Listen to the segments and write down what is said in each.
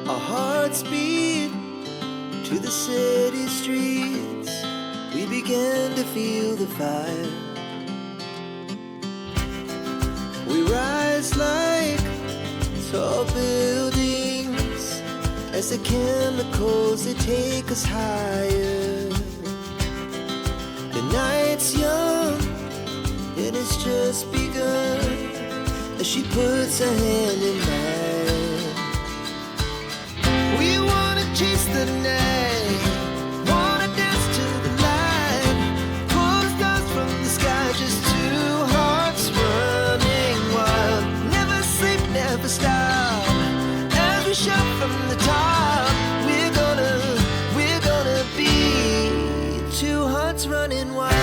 Our hearts beat to the city streets. We began to feel the fire. We rise like tall buildings as the chemicals, they take us higher. The night's young and it's just begun as she puts her hand in mine. We wanna chase the night, wanna dance to the light, pull the stars from the sky, just two hearts running wild. Never sleep, never stop, as we shout from the top. We're gonna be two hearts running wild.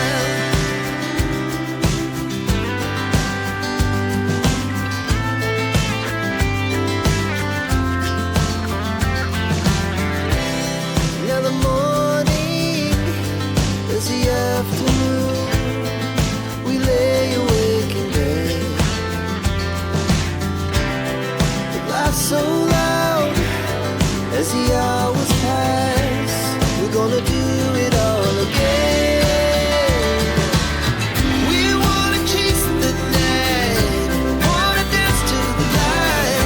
So loud as the hours pass, we're gonna do it all again. We wanna chase the night, wanna dance to the light,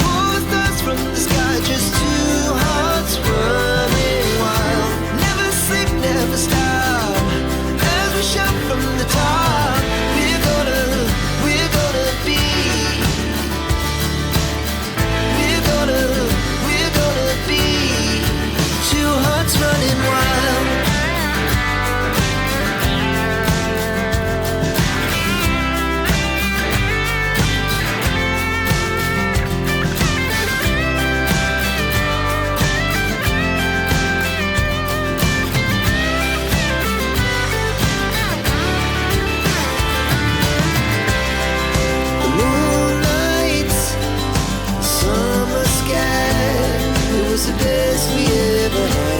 pull the stars from the sky, just two hearts running wild. Never sleep, never stop, as we shout from the top. We're gonna be two hearts running wild. The moonlight, summer sky, it was the best we ever had.